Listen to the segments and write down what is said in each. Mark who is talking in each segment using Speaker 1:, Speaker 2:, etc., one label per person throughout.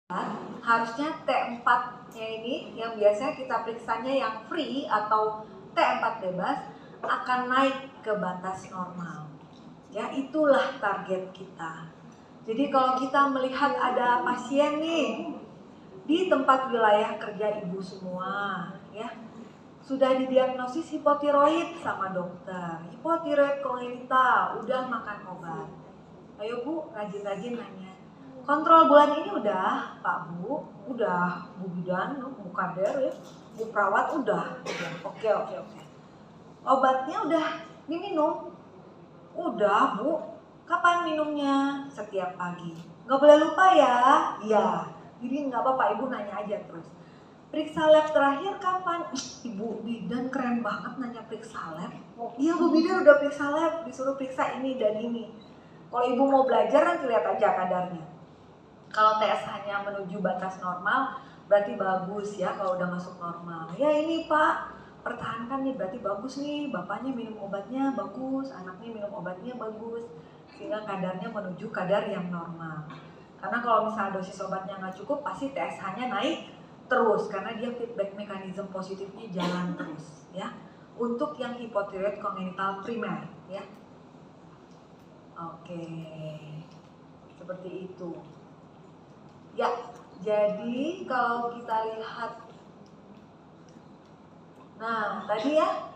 Speaker 1: harusnya T4-nya ini yang biasanya kita periksanya yang free atau T4 bebas akan naik ke batas normal. Ya, itulah target kita. Jadi kalau kita melihat ada pasien nih di tempat wilayah kerja ibu semua, ya, sudah didiagnosis hipotiroid sama dokter, hipotiroid kongenital, udah makan obat. Ayo Bu, rajin-rajin nanya. Kontrol bulan ini udah, Pak Bu, udah, Bu Bidan, Bu Kader ya, Bu Perawat udah. Oke. Obatnya udah diminum? Udah Bu. Kapan minumnya? Setiap pagi. Gak boleh lupa ya? Iya. Jadi gak apa-apa, Ibu nanya aja terus. Periksa lab terakhir kapan? Ibu Bidan keren banget nanya periksa lab. Iya Bu Bidan udah periksa lab, disuruh periksa ini dan ini. Kalau Ibu mau belajar nanti lihat aja kadarnya. Kalau TSH-nya menuju batas normal, berarti bagus ya kalau udah masuk normal. Ya ini Pak, pertahankan nih, berarti bagus nih. Bapaknya minum obatnya bagus, anaknya minum obatnya bagus. Sehingga kadarnya menuju kadar yang normal. Karena kalau misalnya dosis obatnya nggak cukup, pasti TSH-nya naik terus. Karena dia feedback mekanisme positifnya jalan terus ya. Untuk yang hipotiroid kongenital primer ya. Oke, seperti itu. Ya, jadi kalau kita lihat, nah tadi ya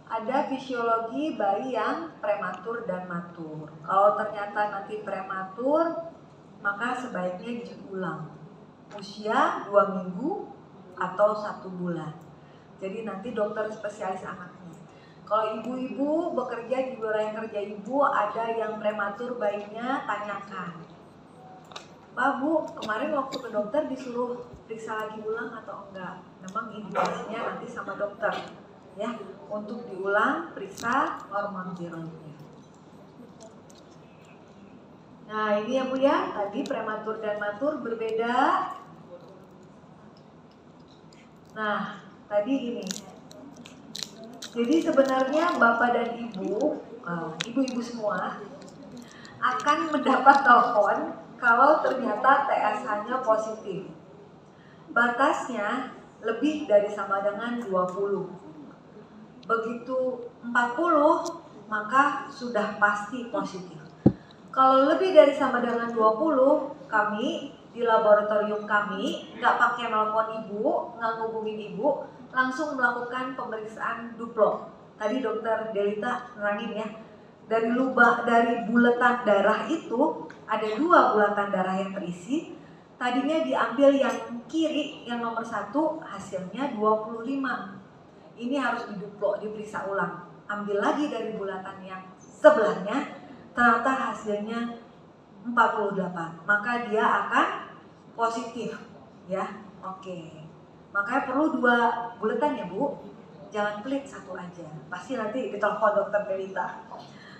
Speaker 1: ada fisiologi bayi yang prematur dan matur. Kalau ternyata nanti prematur, maka sebaiknya diulang usia 2 minggu atau 1 bulan. Jadi nanti dokter spesialis anaknya. Kalau ibu-ibu bekerja di wilayah kerja ibu, ada yang prematur bayinya, tanyakan, Pak Bu, kemarin waktu ke dokter disuruh periksa lagi ulang atau enggak? Memang indikasinya nanti sama dokter ya, untuk diulang periksa hormon tiroidnya. Nah ini ya Bu ya, tadi prematur dan matur berbeda. Nah tadi ini, jadi sebenarnya Bapak dan Ibu, ibu-ibu semua akan mendapat telepon kalau ternyata TSH-nya positif. Batasnya lebih dari sama dengan 20. Begitu 40, maka sudah pasti positif. Kalau lebih dari sama dengan 20, kami di laboratorium kami nggak pakai nelpon ibu, nggak ngubungin ibu, langsung melakukan pemeriksaan duplo. Tadi dokter Delita nerangin ya, dari bulatan darah itu ada 2 bulatan darah yang terisi. Tadinya diambil yang kiri, yang nomor 1, hasilnya 25. Ini harus diduplo, diperiksa ulang. Ambil lagi dari bulatan yang sebelahnya, ternyata hasilnya 48. Maka dia akan positif ya. Oke. Makanya perlu 2 bulatan ya Bu. Jangan pelit 1 aja. Pasti nanti ditelepon dokter Delita.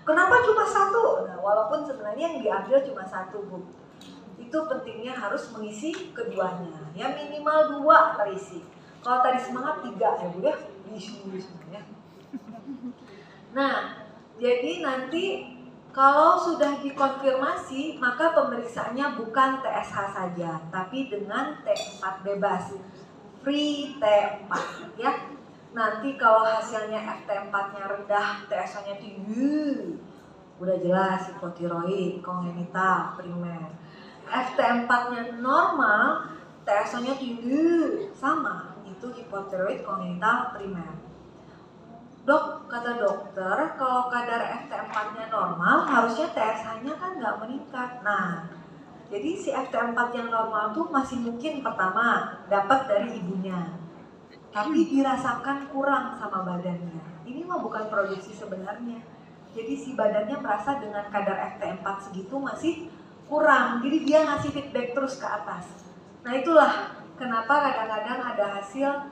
Speaker 1: Kenapa cuma 1? Nah, walaupun sebenarnya yang diambil cuma 1 Bu. Itu pentingnya harus mengisi keduanya. Ya minimal 2 terisi. Kalau tadi semangat 3 ya Bu ya. Diisi sebenarnya. Nah, jadi nanti kalau sudah dikonfirmasi, maka pemeriksaannya bukan TSH saja, tapi dengan T4 bebas, free T4 ya. Nanti kalau hasilnya FT4-nya rendah, TSH-nya tinggi, udah jelas hipotiroid kongenital primer. FT4-nya normal, TSH-nya tinggi, sama, itu hipotiroid kongenital primer. Dok, kata dokter, kalau kadar FT4-nya normal, harusnya TSH-nya kan nggak meningkat. Nah, jadi si FT4 yang normal tuh masih mungkin pertama dapat dari ibunya, tapi dirasakan kurang sama badannya. Ini mah bukan produksi sebenarnya. Jadi si badannya merasa dengan kadar FT4 segitu masih kurang. Jadi dia ngasih feedback terus ke atas. Nah itulah kenapa kadang-kadang ada hasil,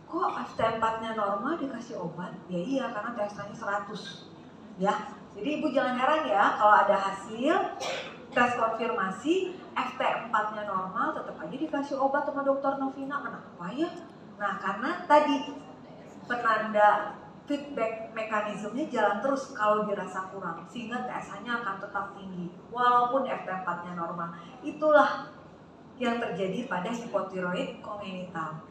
Speaker 1: kok FT4-nya normal dikasih obat? Ya iya, karena TSH-nya 100. Ya, jadi ibu jangan heran ya kalau ada hasil tes konfirmasi FT4-nya normal, tetap aja dikasih obat sama dokter Novina. Kenapa ya? Nah, karena tadi penanda feedback mekanismenya jalan terus kalau dirasa kurang, sehingga TSH-nya akan tetap tinggi walaupun FT4-nya normal. Itulah yang terjadi pada hipotiroid kongenital.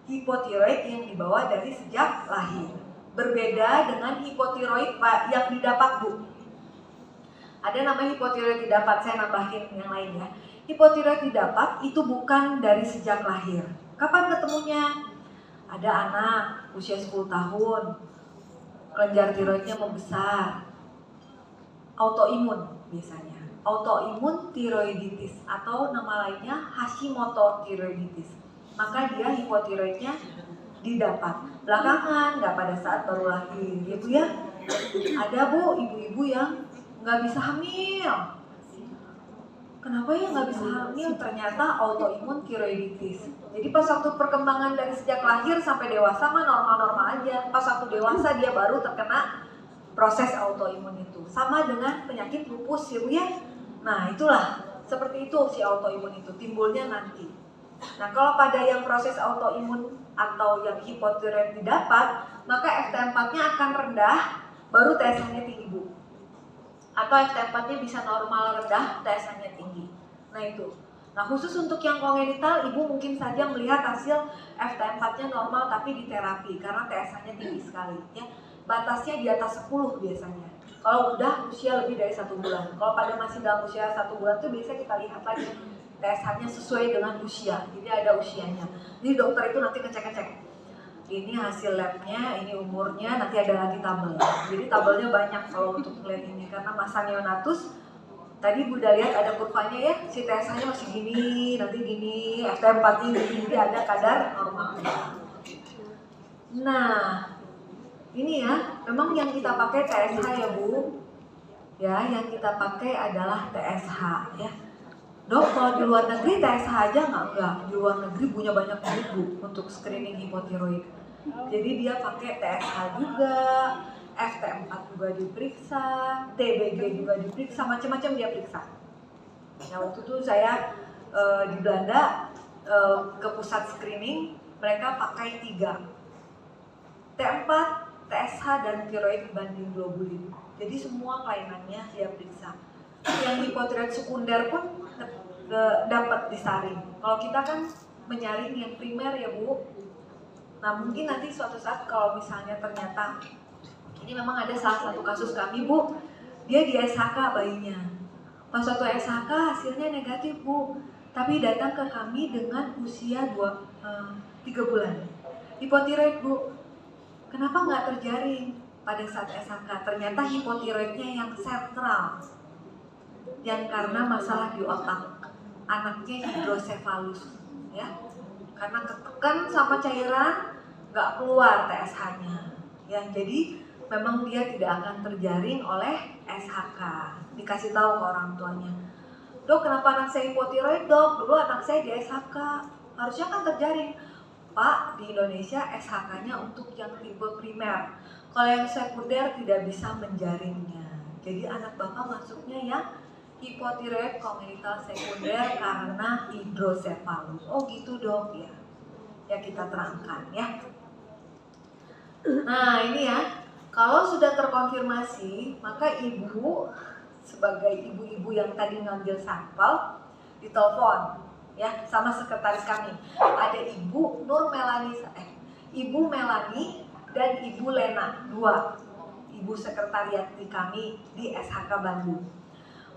Speaker 1: Hipotiroid yang dibawa dari sejak lahir. Berbeda dengan hipotiroid yang didapat, Bu. Ada namanya hipotiroid didapat, saya nambahin yang lain ya. Hipotiroid didapat itu bukan dari sejak lahir. Kapan ketemunya? Ada anak usia 10 tahun, kelenjar tiroidnya membesar, autoimun biasanya. Autoimun tiroiditis atau nama lainnya Hashimoto tiroiditis. Maka dia hipotiroidnya didapat belakangan, nggak pada saat baru lahir, ya Bu ya. Ada Bu, ibu-ibu yang nggak bisa hamil. Kenapa ya nggak bisa hamil? Ternyata autoimun tiroiditis. Jadi pas waktu perkembangan dari sejak lahir sampai dewasa mah normal-normal aja. Pas waktu dewasa dia baru terkena proses autoimun itu. Sama dengan penyakit lupus ya Bu ya. Nah itulah, seperti itu si autoimun itu timbulnya nanti. Nah kalau pada yang proses autoimun atau yang hipotiroid didapat, maka FT4-nya akan rendah, baru TSH-nya tinggi Bu. Atau FT4-nya bisa normal rendah, TSH-nya tinggi. Nah itu. Nah khusus untuk yang kongenital, ibu mungkin saja melihat hasil FT4-nya normal tapi di terapi karena TSH-nya tinggi sekali. Ya. Batasnya di atas 10 biasanya. Kalau udah usia lebih dari 1 bulan. Kalau pada masih dalam usia 1 bulan tuh biasanya kita lihat lagi TSH-nya sesuai dengan usia. Jadi ada usianya. Jadi dokter itu nanti ngecek-ngecek. Ini hasil labnya, ini umurnya, nanti ada lagi tabel. Jadi tabelnya banyak kalau untuk melihat ini karena masa neonatus. Tadi Bu udah lihat ada kurvanya ya, si TSH-nya masih gini, nanti gini, FT4 ini, jadi ada kadar normal. Nah, ini ya, memang yang kita pakai TSH ya Bu. Ya, yang kita pakai adalah TSH ya. Dok, kalau di luar negeri TSH aja enggak. Di luar negeri punya banyak duit Bu untuk screening hipotiroid. Jadi dia pakai TSH juga, FT4 juga diperiksa, TBG juga diperiksa, macam-macam dia periksa. Nah waktu itu saya di Belanda ke pusat screening, mereka pakai 3, T4, TSH dan tiroid banding globulin. Jadi semua kelainannya dia periksa. Yang hipotiroid sekunder pun dapat disaring. Kalau kita kan menyaring yang primer ya Bu. Nah mungkin nanti suatu saat kalau misalnya ternyata ini memang ada salah satu kasus kami Bu, dia di SHK bayinya. Pas waktu SHK hasilnya negatif Bu, tapi datang ke kami dengan usia 3 bulan. Hipotiroid Bu, kenapa nggak terjaring pada saat SHK? Ternyata hipotiroidnya yang sentral, yang karena masalah di otak, anaknya hidrosefalus, ya, karena ketekan sama cairan nggak keluar TSH-nya, ya, jadi memang dia tidak akan terjaring oleh SHK. Dikasih tahu ke orang tuanya, dok kenapa anak saya hipotiroid dok? Dulu anak saya di SHK, harusnya kan terjaring. Pak, di Indonesia SHK-nya untuk yang tipe primer. Kalau yang sekunder tidak bisa menjaringnya. Jadi anak bapak masuknya yang hipotiroid kongenital sekunder karena hidrosefalus. Oh gitu dok ya. Ya kita terangkan ya. Nah ini ya, kalau sudah terkonfirmasi, maka ibu sebagai ibu-ibu yang tadi ngambil sampel ditelepon ya sama sekretaris kami. Ada Ibu Nur Melani, Ibu Melani dan Ibu Lena, 2 ibu sekretariat di kami di SHK Bandung.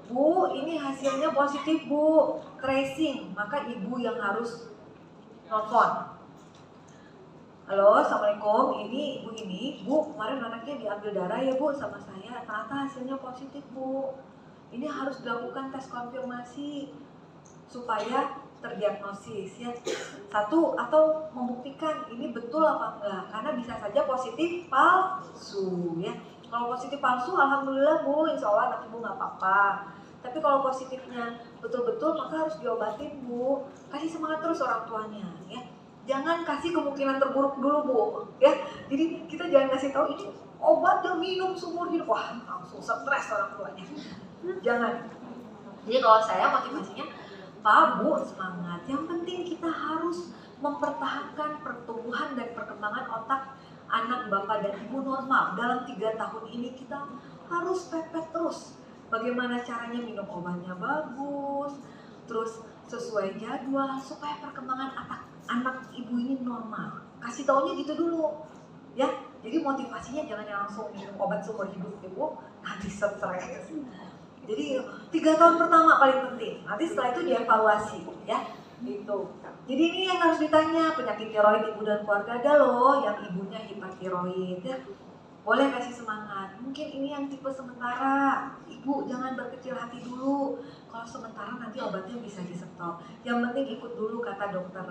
Speaker 1: Bu, ini hasilnya positif Bu, tracing, maka ibu yang harus telepon. Halo, assalamualaikum. Ini ibu ini, Bu, kemarin anaknya diambil darah ya Bu sama saya. Ternyata hasilnya positif Bu. Ini harus dilakukan tes konfirmasi supaya terdiagnosis ya. 1 atau membuktikan ini betul apa enggak. Karena bisa saja positif palsu ya. Kalau positif palsu, alhamdulillah Bu, insya Allah anak ibu nggak apa-apa. Tapi kalau positifnya betul-betul, maka harus diobatin Bu. Kasih semangat terus orang tuanya ya. Jangan kasih kemungkinan terburuk dulu Bu ya. Jadi kita jangan kasih tahu ini obat yang minum seumur hidup, wah langsung stres orang tuanya. Jangan. Jadi kalau saya motivasinya, Pak Bu semangat. Yang penting kita harus mempertahankan pertumbuhan dan perkembangan otak anak bapak dan ibu normal. Dalam 3 tahun ini kita harus pepet terus. Bagaimana caranya minum obatnya bagus, terus sesuai jadwal supaya perkembangan anak ibu ini normal. Kasih taunya gitu dulu, ya. Jadi motivasinya jangan langsung minum obat seumur hidup ibu, nanti stres. Jadi 3 tahun pertama paling penting. Nanti setelah itu dievaluasi, ya. Gitu. Jadi ini yang harus ditanya, penyakit tiroid ibu dan keluarga ada loh, yang ibunya hipertiroid, ya. Boleh kasih semangat. Mungkin ini yang tipe sementara. Ibu jangan berkecil hati dulu. Kalau sementara nanti obatnya bisa di stop. Yang penting ikut dulu kata dokter,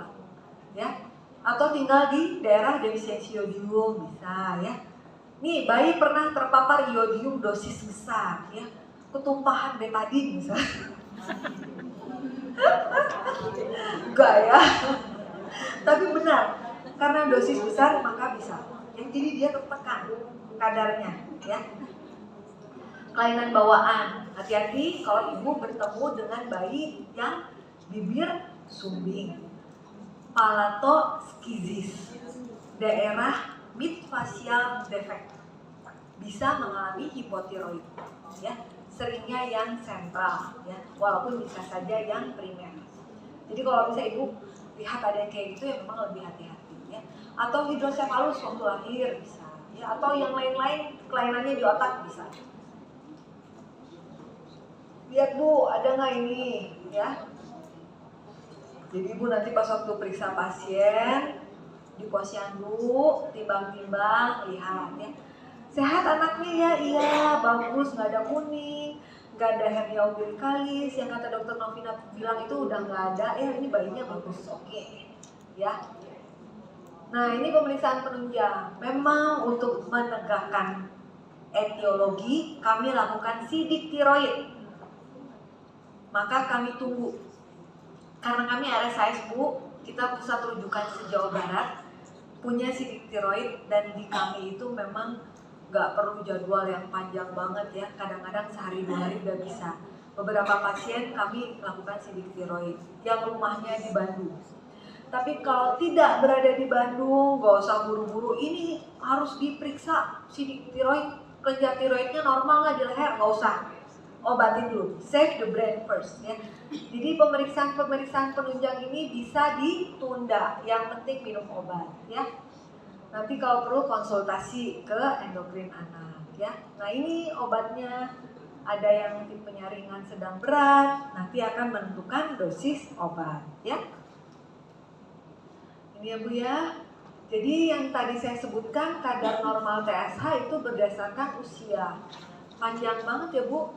Speaker 1: ya. Atau tinggal di daerah defisiensi iodium bisa, ya. Nih bayi pernah terpapar iodium dosis besar, ya. Ketumpahan betadin misalnya. Enggak ya. Tapi benar, karena dosis besar maka bisa. Jadi dia tertekan kadarnya, ya. Kelainan bawaan, hati-hati kalau ibu bertemu dengan bayi yang bibir sumbing, palatoskizis, daerah midfacial defect, bisa mengalami hipotiroid, ya. Seringnya yang sentral, ya, walaupun bisa saja yang primer. Jadi kalau misalnya ibu lihat ada yang kayak gitu ya memang lebih hati-hati, ya. Atau hidrosefalus waktu lahir bisa, ya. Atau yang lain-lain kelainannya di otak bisa. Lihat bu, ada nggak ini, ya? Jadi ibu nanti pas waktu periksa pasien di posyandu, timbang-timbang, lihat, ya. Sehat anaknya ya, iya, bagus, nggak ada kuning, nggak ada hernia umbilikalis, yang kata dokter Novina bilang itu udah nggak ada, ya ini bayinya bagus, oke, ya. Nah ini pemeriksaan penunjang, memang untuk menegakkan etiologi kami lakukan sidik tiroid, maka kami tunggu, karena kami RSIS bu, kita pusat rujukan se-Jawa Barat, punya sidik tiroid dan di kami itu memang nggak perlu jadwal yang panjang banget ya, kadang-kadang sehari 2 hari udah bisa. Beberapa pasien kami lakukan sidik tiroid yang rumahnya di Bandung. Tapi kalau tidak berada di Bandung, nggak usah buru-buru, ini harus diperiksa sidik tiroid, kelenjar tiroidnya normal nggak di leher, nggak usah. Obatin dulu, save the brain first, ya. Jadi pemeriksaan penunjang ini bisa ditunda, yang penting minum obat, ya. Nanti kalau perlu konsultasi ke endokrin anak, ya. Nah ini obatnya, ada yang tipenya ringan sedang berat, nanti akan menentukan dosis obat, ya. Ini ya bu ya. Jadi yang tadi saya sebutkan kadar normal TSH itu berdasarkan usia. Panjang banget ya bu.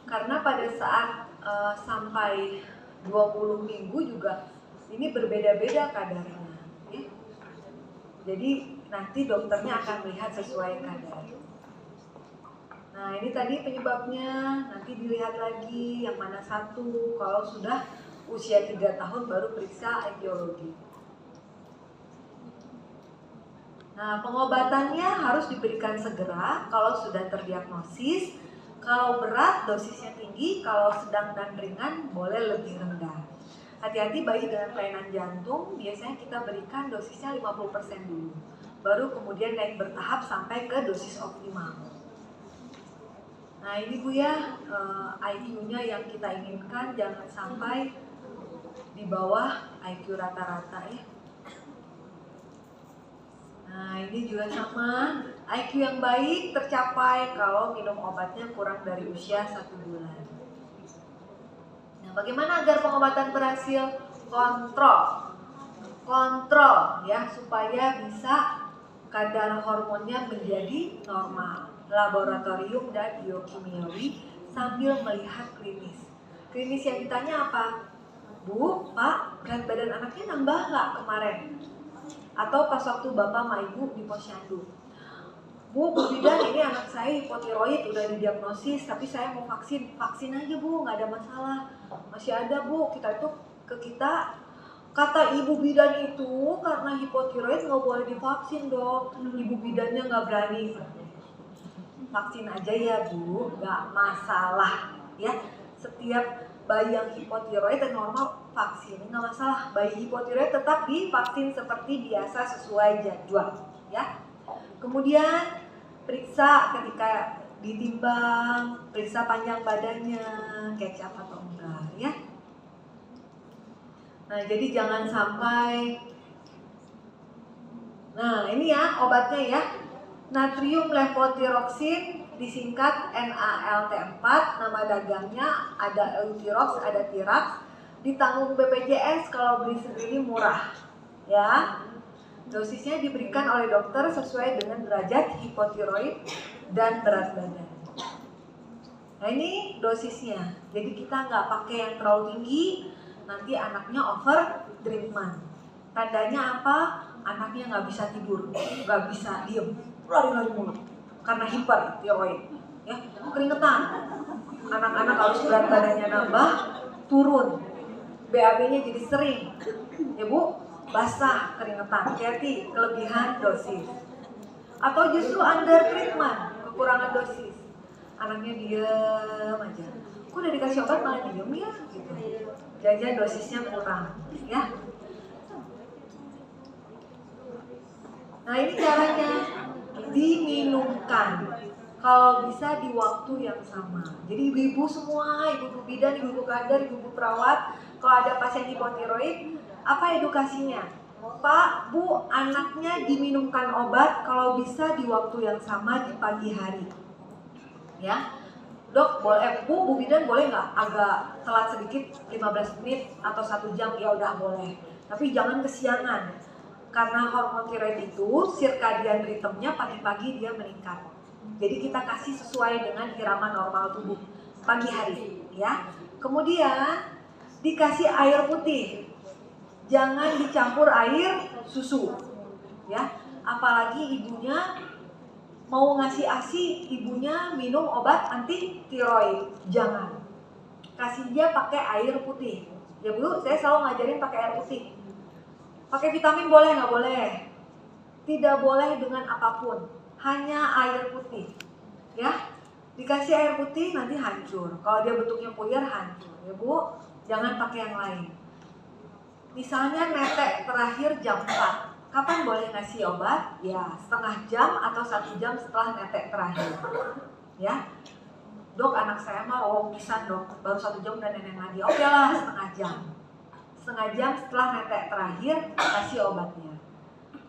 Speaker 1: Karena pada saat sampai 20 minggu juga ini berbeda-beda kadarnya, ya. Jadi nanti dokternya akan melihat sesuai kadar. Nah ini tadi penyebabnya, nanti dilihat lagi yang mana satu. Kalau sudah usia 3 tahun baru periksa etiologi. Nah pengobatannya harus diberikan segera kalau sudah terdiagnosis. Kalau berat dosisnya tinggi, kalau sedang dan ringan boleh lebih rendah. Hati-hati bayi dengan kelainan jantung, biasanya kita berikan dosisnya 50% dulu. Baru kemudian naik bertahap sampai ke dosis optimal. Nah ini bu ya, IQ-nya yang kita inginkan jangan sampai di bawah IQ rata-rata ya. Nah ini juga sama, IQ yang baik tercapai kalau minum obatnya kurang dari usia 1 bulan. Bagaimana agar pengobatan berhasil? Kontrol ya, supaya bisa kadar hormonnya menjadi normal. Laboratorium dan biokimiawi sambil melihat klinis. Klinis yang ditanya apa? Bu, Pak, berat badan anaknya nambah nggak kemarin? Atau pas waktu bapak sama ibu di posyandu. Bu Bidan, ini anak saya hipotiroid udah didiagnosis, tapi saya mau vaksin. Vaksin aja bu, nggak ada masalah. Masih ada bu, kita itu ke kita, kata ibu bidan itu karena hipotiroid nggak boleh divaksin dong. Ibu bidannya nggak berani. Vaksin aja ya bu, nggak masalah ya. Setiap bayi yang hipotiroid dan normal vaksin, nggak masalah. Bayi hipotiroid tetap divaksin seperti biasa sesuai jadwal ya. Kemudian periksa ketika ditimbang, periksa panjang badannya, kecap atau enggak ya. Nah, jadi jangan sampai. Nah, ini ya obatnya ya. Natrium levothyroxine, disingkat NALT4, nama dagangnya ada Euthyrox, ada Tirax. Ditanggung BPJS kalau beli sendiri murah. Ya. Dosisnya diberikan oleh dokter sesuai dengan derajat hipotiroid dan berat badan. Nah, ini dosisnya. Jadi kita nggak pakai yang terlalu tinggi, nanti anaknya over treatment. Tandanya apa? Anaknya nggak bisa tidur, nggak bisa diem, lari-lari mulu karena hipertiroid, ya, keringetan. Anak-anak harus berat badannya nambah, turun, BAB-nya jadi sering, ya Bu, basah, keringetan. Hati-hati, kelebihan dosis. Atau justru under treatment, kekurangan dosis. Anaknya diem aja. Kok udah dikasih obat malah diem ya? Gitu. Jangan dosisnya kurang, ya. Nah, ini caranya diminumkan. Kalau bisa di waktu yang sama. Jadi ibu-ibu semua, ibu-ibu bidan, ibu-ibu kader, ibu-ibu perawat, kalau ada pasien hipotiroid, apa edukasinya? Pak, Bu, anaknya diminumkan obat kalau bisa di waktu yang sama di pagi hari. Ya, Dok, boleh, Bu bidan boleh nggak agak telat sedikit 15 menit atau 1 jam? Ya udah boleh. Tapi jangan kesiangan. Karena hormon tiroid itu circadian rhythm-nya pagi-pagi dia meningkat. Jadi kita kasih sesuai dengan irama normal tubuh pagi hari, ya. Kemudian dikasih air putih. Jangan dicampur air susu, ya. Apalagi ibunya mau ngasih ASI, ibunya minum obat anti tiroid, jangan. Kasih dia pakai air putih. Ya Bu, saya selalu ngajarin pakai air putih. Pakai vitamin boleh nggak boleh? Tidak boleh dengan apapun, hanya air putih. Ya, dikasih air putih nanti hancur. Kalau dia bentuknya puyar hancur. Ya Bu, jangan pakai yang lain. Misalnya netek terakhir jam 4. Kapan boleh ngasih obat? Ya, setengah jam atau 1 jam setelah netek terakhir. Ya, Dok, anak saya mah pisan dok, baru 1 jam udah nenek lagi. Oke lah, setengah jam. Setengah jam setelah netek terakhir kasih obatnya.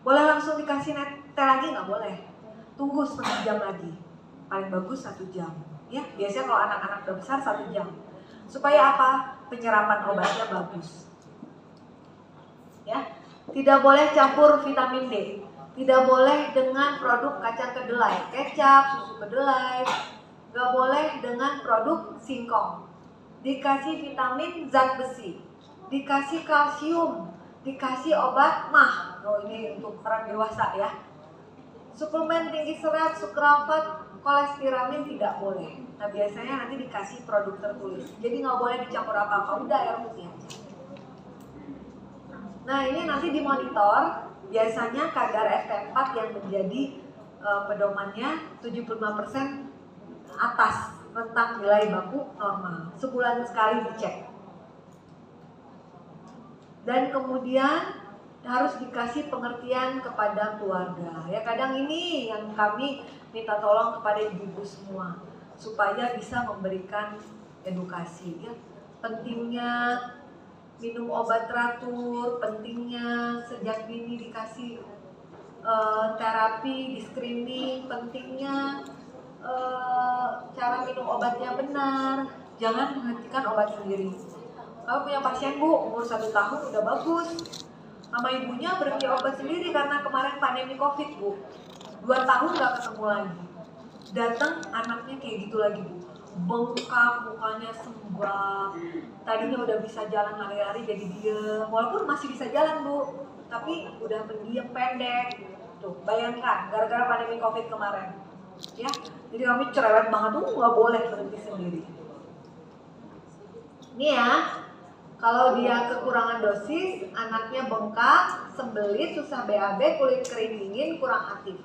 Speaker 1: Boleh langsung dikasih netek lagi nggak boleh. Tunggu setengah jam lagi. Paling bagus 1 jam. Ya, biasanya kalau anak-anak udah besar 1 jam. Supaya apa? Penyerapan obatnya bagus. Ya. Tidak boleh campur vitamin D. Tidak boleh dengan produk kacang kedelai, kecap, susu kedelai. Gak boleh dengan produk singkong. Dikasih vitamin zat besi, dikasih kalsium, dikasih obat mah. Oh, ini untuk orang dewasa ya. Suplemen tinggi serat, sukralfat, kolestiramin tidak boleh. Nah, biasanya nanti dikasih produk tertulis. Jadi nggak boleh dicampur apa-apa, udah air putih aja. Nah, ini nanti dimonitor, biasanya kadar FT4 yang menjadi pedomannya 75% atas rentang nilai baku normal. Sebulan sekali dicek. Dan kemudian harus dikasih pengertian kepada keluarga. Ya, kadang ini yang kami minta tolong kepada ibu-ibu semua supaya bisa memberikan edukasi ya. Pentingnya minum obat teratur, pentingnya sejak dini dikasih terapi, di screening, pentingnya cara minum obatnya benar, jangan menghentikan obat sendiri. Kalau punya pasien Bu, umur 1 tahun udah bagus, sama ibunya berhenti obat sendiri karena kemarin pandemi COVID Bu, 2 tahun gak ketemu lagi. Datang anaknya kayak gitu lagi Bu, bengkak, mukanya sembab. Tadinya udah bisa jalan lari-lari jadi diem, walaupun masih bisa jalan Bu, tapi udah pendiam pendek. Tuh, bayangkan gara-gara pandemi COVID kemarin. Ya, jadi kami cerewet banget tuh, nggak boleh berhenti sendiri. Ini ya, kalau dia kekurangan dosis, anaknya bengkak, sembelit, susah BAB, kulit kering dingin, kurang aktif.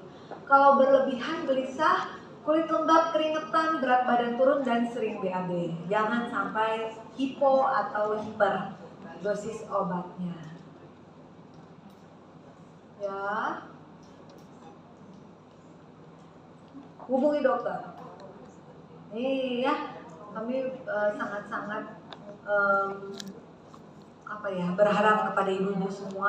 Speaker 1: Kalau berlebihan gelisah, kulit lembab, keringetan, berat badan turun, dan sering BAB. Jangan sampai hipo atau hiper dosis obatnya. Ya, hubungi dokter. Nih ya, kami sangat-sangat berharap kepada ibu-ibu semua